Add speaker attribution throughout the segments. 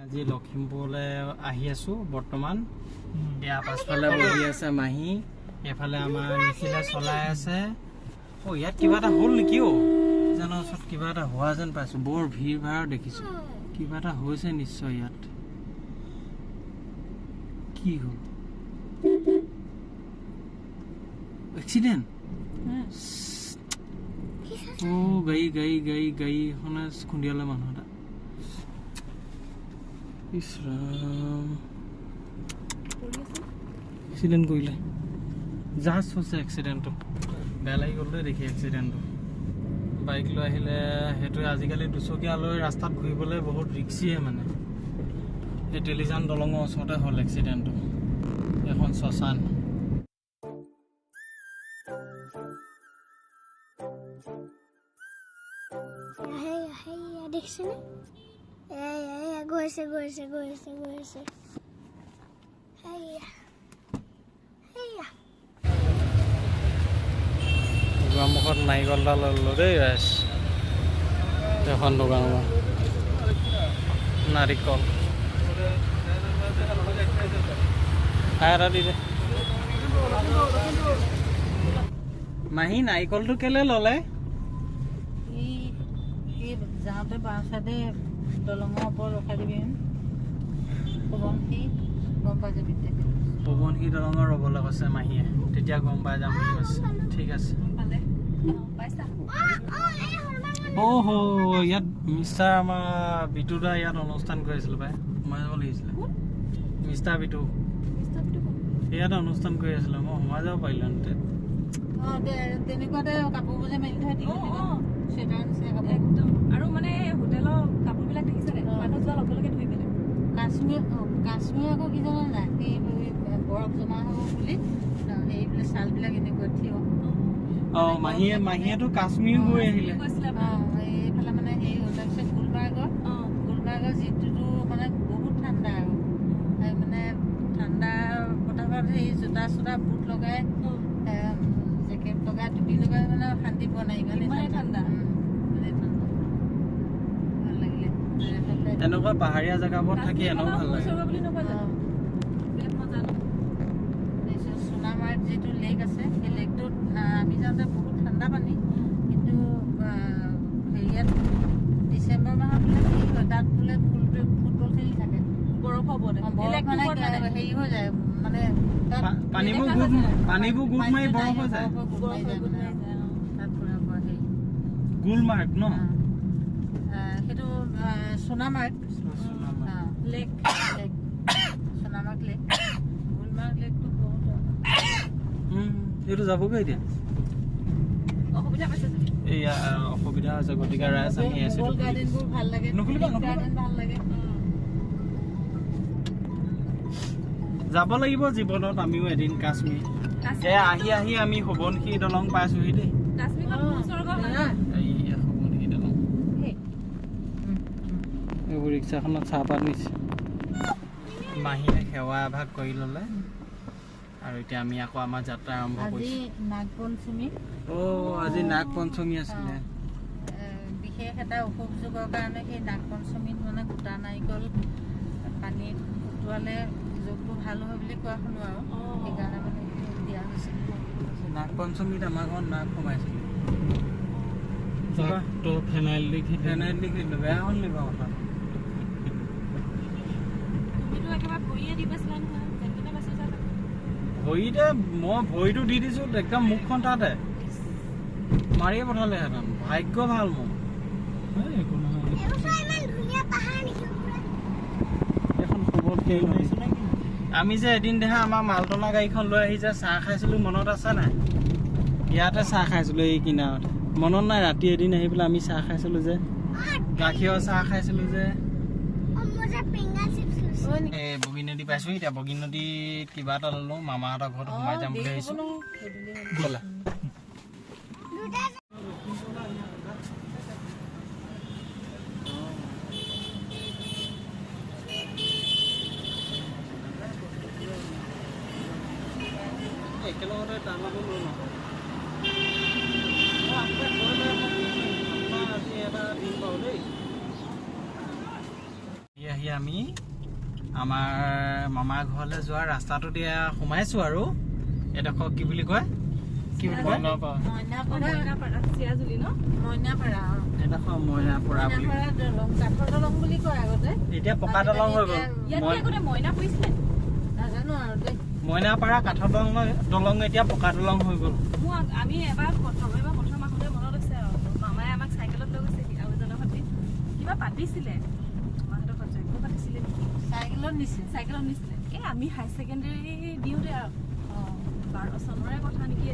Speaker 1: আজি লখিমপুৰলৈ আহি আছো বৰ্তমান এয়া পাছফালে বহি আছে মাহী এফালে আমাৰ নিখিলে চলাই আছে ও ইয়াত কিবা এটা হ'ল নেকি ও জানো ওচৰত কিবা এটা হোৱা যেন পাইছো বৰ ভিৰ ভাৰ দেখিছো কিবা এটা হৈছে নিশ্চয় ইয়াত কি হ'ল এক্সিডেন্ট ও গাড়ী খনে খুন্দিয়ালে মানুহ এটা ইছৰাম এক্সিডেন্ট কৰিলে জাষ্ট হৈছে এক্সিডেন্টটো বেয়া লাগি গ'ল দেখি এক্সিডেন্টটো বাইক লৈ আহিলে সেইটো আজিকালি দুচকীয়া লৈ ৰাস্তাত ঘূৰিবলৈ বহুত ৰিক্সিয়ে মানে এই টেলিজান দলঙৰ ওচৰতে হ'ল এক্সিডেন্টটো এখন শ্মশান
Speaker 2: দেখিছেনে গৈছে
Speaker 1: মুখত নাৰিকলডাল ল'লো দেই ৰাইজ এখন দোকানৰ নাৰিকল এটা দি দে মাহী নাৰিকলটো কেলে ল'লে
Speaker 3: যাওঁতে বাওঁ চাইডে দলঙৰ ওপৰত ৰখাই দিবি পৱনশী গম পাই যাবি
Speaker 1: পৱনশী দলঙৰ ৰ'বলৈ কৈছে মাহীয়ে তেতিয়া গম পাই যাম বুলি কৈছে ঠিক আছে অহ ইয়াত মিষ্টাৰ আমাৰ বিটুদা ইয়াত অনুষ্ঠান কৰিছিল পাই সোমাই যাব লাগিছিলে মিষ্টাৰ বিটু ইয়াত অনুষ্ঠান কৰি আছিলে মই সোমাই যাব পাৰিলোঁ
Speaker 3: তেনেকুৱাতে কাপোৰবোৰ যে মেলি থৈ দিলে
Speaker 4: একদম আৰু মানে হোটেলৰ কাপোৰবিলাক দেখিছেনে মানুহ যোৱাৰ লগে লগে ধুই পেলাই
Speaker 3: কাশ্মীৰ আকৌ কি জানা নাই সেই বৰফ জমা হ'ব বুলি সেইবিলাক ছালবিলাক এনেকুৱা থিয়
Speaker 1: মাহীয়েতো কাশ্মীৰ গৈ আহিলে
Speaker 3: এইফালে মানে হেৰি হ'ল তাৰপিছত গুলবাৰ্গৰ যিটো মানে বহুত ঠাণ্ডা আৰু মানে ঠাণ্ডা বতাহত সেই জোতা চোতা বুট লগাই জেকেট লগাই টুপি লগাই মানে শান্তি পোৱা নাই ইমানে ঠাণ্ডা ভাল লাগিলে
Speaker 1: এনেকুৱা পাহাৰীয়া জেগাবোৰত থাকি এনেও ভাল লাগে
Speaker 3: সোণামাৰ্গ যিটো লেক আছে সেই লেকটোত আমি যাওঁতে বহুত ঠাণ্ডা পানী কিন্তু হেৰিয়াত ডিচেম্বৰ মাহত বোলে হেৰি হয় তাত বোলে ফুটবল খেলি থাকে
Speaker 4: বৰফ হ'ব
Speaker 3: মানে হেৰি হৈ যায় মানে
Speaker 1: পানীবোৰ গোট মাৰি বৰফ হৈ যায় গুলমাৰ্গ ন
Speaker 3: সেইটো সোণামাৰ্গ লেক সোণামাৰ্গ লেক গুলমাৰ্গ লেকটো বহুত
Speaker 1: এইটো যাবগৈ এতিয়া
Speaker 4: অসুবিধা পাইছে
Speaker 1: এয়া অসুবিধা হৈছে গতিকে ৰাইজ আমি
Speaker 3: বল গাৰ্ডেনবোৰ ভাল লাগে গাৰ্ডেন ভাল লাগে
Speaker 1: যাব লাগিব জীৱনত আমিও এদিন কাশ্মীৰ আহি আমি সোৱণশিৰি দলং পাইছোহি দেই সোৱণশিৰি দলং এইবোৰ ৰিক্সাখনত চাহপাত নিছে মাহীয়ে সেৱা এভাগ কৰি ল'লে আৰু এতিয়া আমি আকৌ আমাৰ যাত্ৰা আৰম্ভ কৰিছোঁ আজি নাগ পঞ্চমী আছিলে
Speaker 3: বিশেষ এটা অসুখ যোগৰ কাৰণে সেই নাগ পঞ্চমীত মানে গোটা নাৰিকল পানীত উতোৱালে যোগটো ভাল হয় বুলি কোৱা শুনো আৰু সেইকাৰণে মানে দিয়া হৈছে
Speaker 1: নাগ পঞ্চমীত আমাৰ ঘৰত নাগ সোমাইছিলে তো ফেনাইল লিখিলো বেয়া হ'ল নি বাৰু কথা ভৰিতে মই ভৰিটো দি দিছো একদম মুখখন তাতে মাৰিয়ে পঠালেহেঁতেন ভাগ্য ভাল মোৰ এখন খবৰ আমি যে এদিন দেখা আমাৰ মালটনা গাড়ীখন লৈ আহি যে চাহ খাইছিলো মনত আছে নাই ইয়াতে চাহ খাইছিলো এই কিনাৰত মনত নাই ৰাতি এদিন আহি পেলাই আমি চাহ খাইছিলো যে গাখীৰৰ চাহ খাইছিলো যে বগী নদী পাইছো এতিয়া বগী নদীত কিবা এটা ললো মামাহঁতৰ ঘৰত সোমাই যাম বুলি আহিছো ব'লা একেলগতে টানাটো লৈ নহয় আহি এতিয়া আমি আমাৰ মামাৰ ঘৰলৈ যোৱাৰ ৰাস্তাটোত এতিয়া সোমাইছো আৰু এডোখৰ কি বুলি কয় এডোখৰ মইনাপাৰা বুলি এতিয়া পকা দলং হৈ গ'ল মইনাপাৰা কাঠৰ দলং এতিয়া পকা দলং হৈ গ'ল
Speaker 4: আমি এবাৰ প্ৰথম আহোঁতে মনত আছে আৰু মামাই আমাক চাইকেলত লৈ গৈছে আৰু এজনৰ সৈতে কিবা পাতিছিলে মাহঁতৰ ঘৰত পাতিছিলে নেকি চাইকেলত নিছিলে এই আমি হায়াৰ ছেকেণ্ডেৰী দিওঁতে আৰু 12 চনৰে কথা নেকি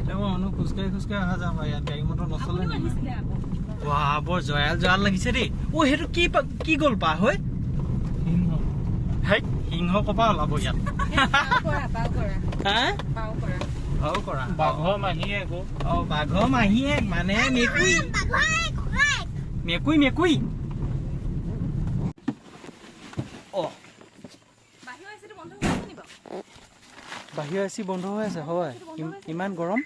Speaker 1: খোজকাঢ়ি অহা যাম ইয়াত গাড়ী মটৰ নচলে
Speaker 4: আহিছিলে আকৌ
Speaker 1: বৰ জয়াল লাগিছে দেই সেইটো কি গ'ল পা হৈ সিংহ কপা ওলাব ইয়াত বাঘৰ মাহীয়েক মানে মেকুৰী বাহিৰ এচি বন্ধ হৈ আছে হয় ইমান গৰম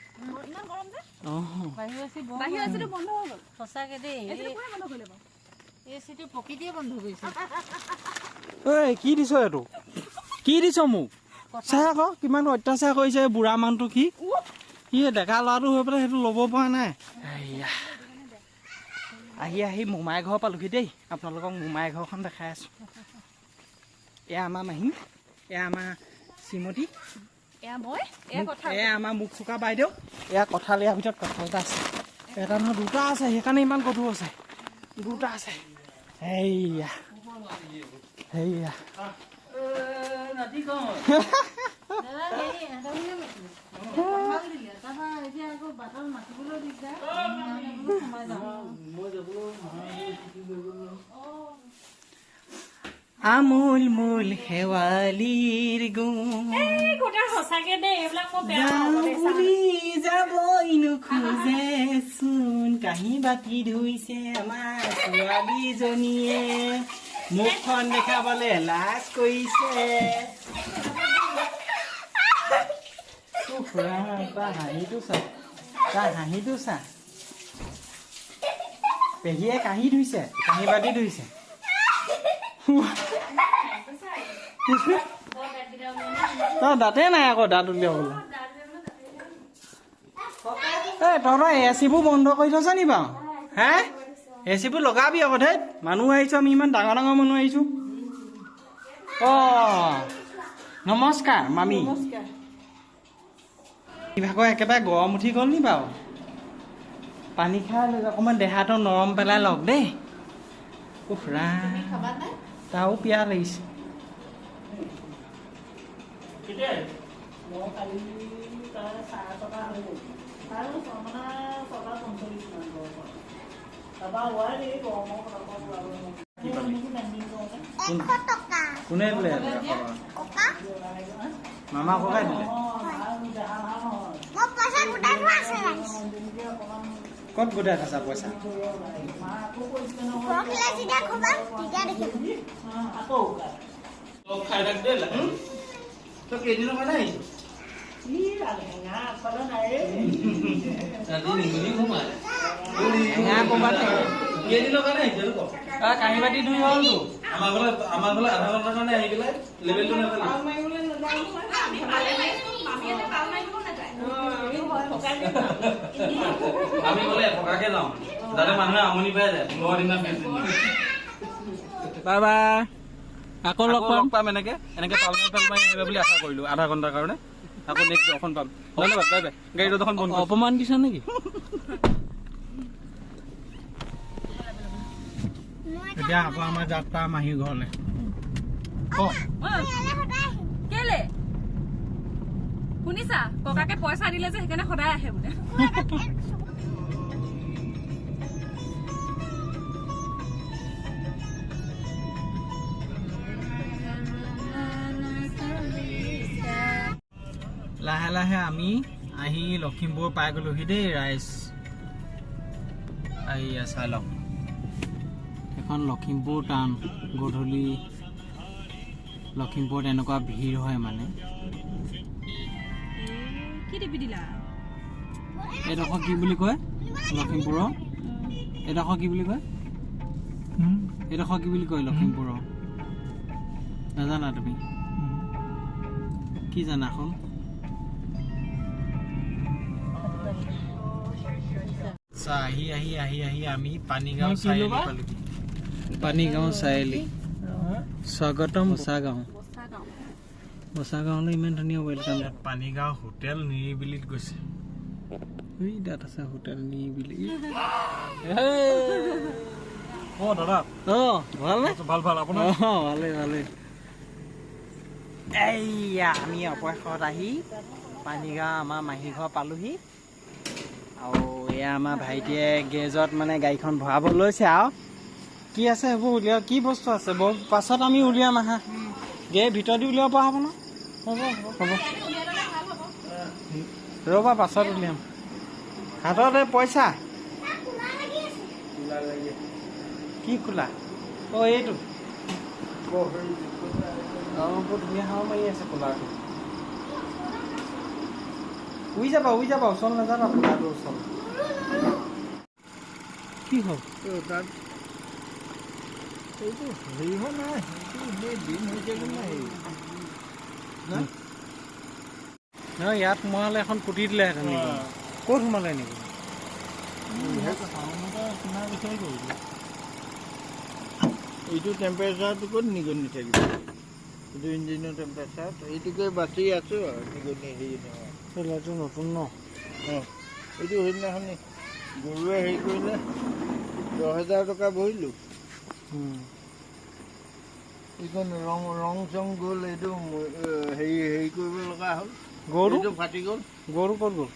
Speaker 3: সঁচাকে দেই প্ৰকৃতিয়ে বন্ধ কৰিছে
Speaker 1: কি দিছ এইটো কি দিছ মোক চাই আকৌ কিমান অত্যাচাৰ কৰিছে বুঢ়া মানুহটো সি ডেকা ল'ৰাটো হৈ পেলাই সেইটো ল'ব পৰা নাই আহি মোমাই ঘৰ পালোহি দেই আপোনালোকক মোমাই ঘৰখন দেখাই আছো এয়া আমাৰ মাহী এয়া আমাৰ শ্ৰীমতী এয়া আমাৰ মুখ চোকা বাইদেউ এয়া কঁঠাল ইয়াৰ ভিতৰত কঁঠাল এটা আছে এটা নহয় দুটা আছে সেইকাৰণে ইমান গধুৰ আছে দুটা আছে সেয়া আমুল মূল শেৱালিৰ গুণ যাবই নোখোজেচোন কাঁহী বাতি ধুইছে আমাৰ ছোৱালীজনীয়ে মুখখন দেখাবলে লাজ কৰিছে হাঁহিটো চা পেহীয়ে কাঁহী ধুইছে কাঁহী বাতি ধুইছে দাঁতে নাই আকৌ দাঁত উলিয়াবলৈ তহঁতৰ এচিবোৰ বন্ধ কৰি থৈছ নি বাৰু হে এচিবোৰ লগাবি আকৌ ধেত মানুহ আহিছো আমি ইমান ডাঙৰ মানুহ আহিছো নমস্কাৰ মামী ভাগৰ একেবাৰে গৰম উঠি গ'ল নি বাৰু পানী খাই অকণমান দেহাটো নৰম পেলাই লওক দেই তাও পিয়াহ লাগিছে কোনে দিলে মামা ককাই দিলে ক'ত গোটাই খাইছা পইচা কেইদিনৰ কাৰণে কাঁহী বাতি ধুই হ'লতো আমাৰ ঘৰলৈ আধা ঘণ্টাৰ কাৰণে আহি পেলাই লেবেলটো আমি গ'লে এপকাকে যাওঁ যাতে মানুহে আমনি পাই যায় 15 দিনৰ বাই বাই আকৌ লগ পাম এনেকে পাল মাৰি আহিব বুলি আশা কৰিলো আধা ঘণ্টাৰ কাৰণে আকৌ নেক্সট এখন পাম ধন্যবাদ বাই বাই গাড়ীটো এখন বন্ধ অপমান দিছা নেকি এতিয়া আকৌ আমাৰ যাত্ৰা মাহীৰ ঘৰলে
Speaker 4: কেলে শুনিছা ককাকে পইচা দিলে যে সেইকাৰণে সদায় আহে বোলে
Speaker 1: লাহে লাহে আমি আহি লখিমপুৰ পাই গলোহি দেই ৰাইজ চাই লওক এখন লখিমপুৰ টাউন গধূলি লখিমপুৰত এনেকুৱা ভিৰ হয় মানে এইডোখৰ কি বুলি কয় লখিমপুৰৰ এইডোখৰ কি বুলি কয় লখিমপুৰৰ নাজানা তুমি কি জানা এখন আহি আহি আহি আহি আমি পানীগাঁও চাৰিআলি পালোহি পানীগাঁও চাৰিআলি স্বাগতম বচাগাঁৱলৈ ইমান ধুনীয়া ৱেলকাম পানীগাঁও হোটেল নিৰিবিলিত গৈছে তাত আছে হোটেল নিৰিবিলি দাদা ভালনে ভাল ভাল আপোনাৰ ভালেই ভালেই এইয়া আমি অপৰাশত আহি পানীগাঁও আমাৰ মাহী ঘৰ পালোহি আৰু এয়া আমাৰ ভাইটিয়ে গেৰেজত মানে গাড়ীখন ভৰাব লৈছে আৰু কি আছে সেইবোৰ উলিয়াও কি বস্তু আছে পাছত আমি উলিয়াম আহা গাড়ীৰ ভিতৰদি উলিয়াব পৰা হ'ব ন হ'ব হ'ব ৰ'বা পাছত উলিয়াম হাতত পইচা কি খোলা এইটো বহুত ধুনীয়া হাৱা মাৰি আছে কুলাৰটো উই যাবা ওচৰ নাযাবা কুলাৰটোৰ ওচৰত কি হ'ল তাত এইটো হেৰি হোৱা নাই দিন হৈছে নাই ইয়াত সোমালে এখন কুটি দিলেহেঁতেন ক'ত সোমালে নেকি
Speaker 2: এইটো টেম্পাৰেচাৰটো ক'ত নিগনি থাকিব এইটো ইঞ্জিনৰ টেম্পাৰেচাৰ এইটোকে বাচি আছোঁ আৰু নিগনি হেৰি নহয়
Speaker 1: এইটো নতুন ন
Speaker 2: এইটো সেইদিনাখন গৰুৱে হেৰি কৰিলে 10,000 টকা ভৰিলোঁ এইখন ৰং চং গ'ল এইটো হেৰি কৰিব লগা হ'ল গৰুটো ফাটি গ'ল
Speaker 1: গৰু ক'ত গ'ল